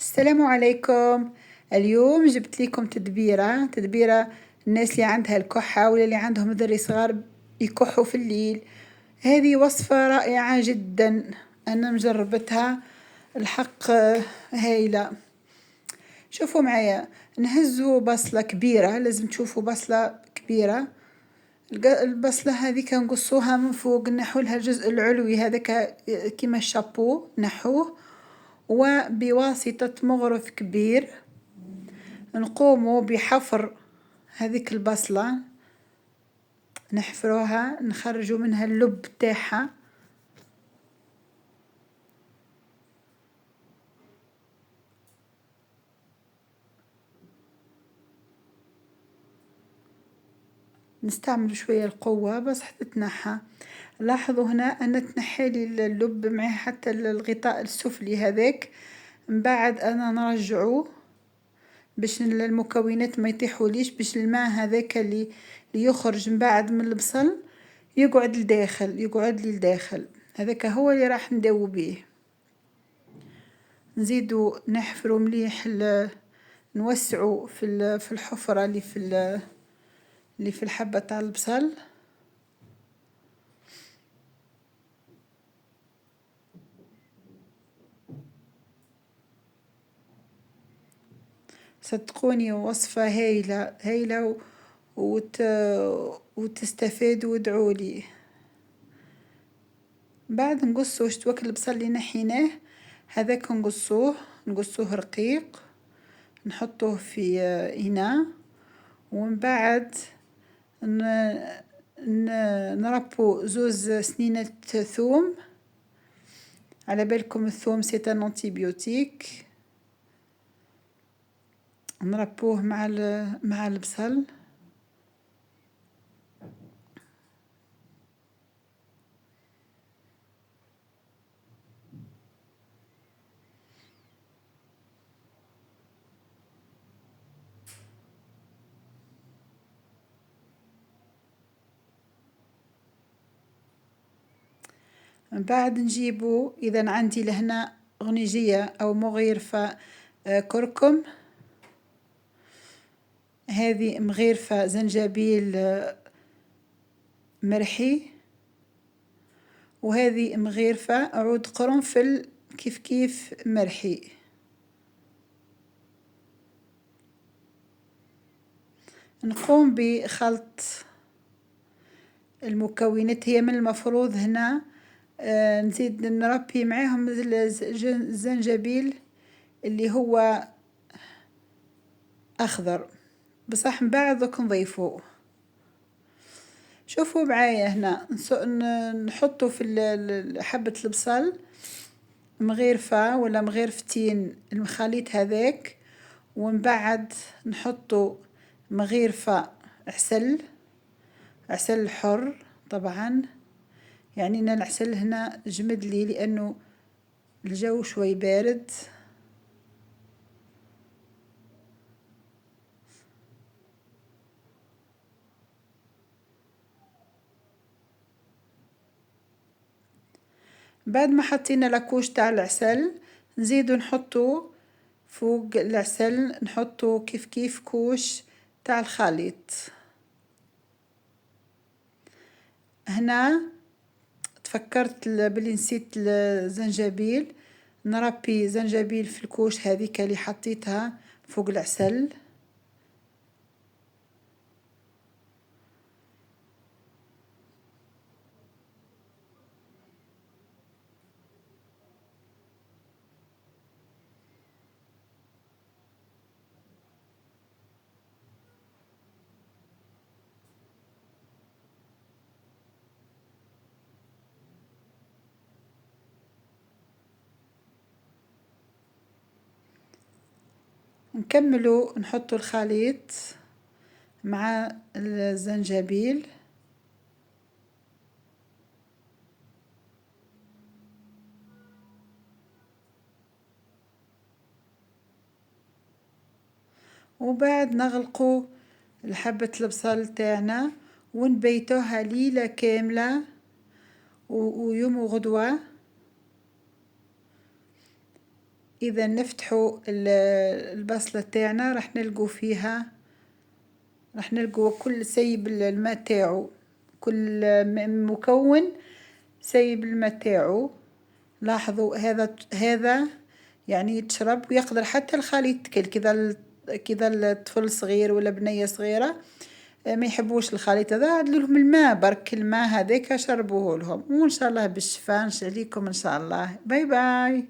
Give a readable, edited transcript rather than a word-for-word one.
السلام عليكم. اليوم جبت لكم تدبيرة الناس اللي عندها الكحة ولا اللي عندهم ذري صغار يكحوا في الليل. هذه وصفة رائعة جدا، أنا مجربتها الحق هايلة. شوفوا معايا، نهزوا بصلة كبيرة، لازم تشوفوا بصلة كبيرة. البصلة هذه نقصوها من فوق، نحو لها الجزء العلوي هذاك كيما الشابو نحوه، وبواسطة مغرف كبير نقوموا بحفر هذيك البصلة، نحفروها نخرجوا منها اللب تاعها. نستعمل شوية القوة بس حتى تنحى. لاحظوا هنا أن تنحي لي اللب معاه حتى الغطاء السفلي هذاك، من بعد أنا نرجعوه باش المكونات ما يطيحوليش، باش الماء هذاك اللي يخرج من بعد من البصل يقعد لي لداخل. هذاك هو اللي راح نداو بيه. نزيدو نحفرو مليح، نوسعو في الحفرة اللي في الحبة تاع البصل. صدقوني وصفة هايلة وتستفادوا وادعولي. بعد نقصو شتوك البصل اللي نحيناه هذاك، نقصوه رقيق، نحطوه في إناء، ومن بعد نربو زوز سنينة ثوم. على بالكم الثوم سي ان انتيبيوتيك، نربوه مع البصل. من بعد نجيبو، اذا عندي لهنا غنيجية او مغيرفة كركم، هذه مغيرفة زنجبيل مرحي، وهذه مغيرفة عود قرنفل كيف مرحي. نقوم بخلط المكونات. هي من المفروض هنا نزيد نربي معاهم الزنجبيل اللي هو أخضر، بصح من بعد دوك نضيفوه. شوفوا معايا هنا نحطو في حبة البصل مغيرفة ولا مغيرفتين المخليط هذاك، ومن بعد نحطو مغيرفة عسل حر طبعا. يعني أنا العسل هنا جمد لي لأنه الجو شوي بارد. بعد ما حطينا لاكوش تاع العسل، نزيدو نحطو فوق العسل، نحطو كيف كوش تاع الخليط. هنا تفكرت بلي نسيت الزنجبيل، نربي زنجبيل في الكوش هذيك اللي حطيتها فوق العسل. نكملو نحطو الخليط مع الزنجبيل، وبعد نغلقو الحبة البصل تاعنا ونبيتوها ليلة كاملة، ويوم وغدوة إذا نفتحوا البصلة تاعنا راح نلقوا فيها، راح نلقوا كل سيب الماء تاعو، كل مكون سيب الماء تاعو. لاحظوا هذا يعني يتشرب ويقدر حتى الخال يتكل كذا الطفل الصغير ولا بنية صغيرة ما يحبوش الخليط هذا، عدلوا لهم الماء برك، الماء هذاك شربوه لهم، وإن شاء الله بالشفاء عليكم إن شاء الله. باي باي.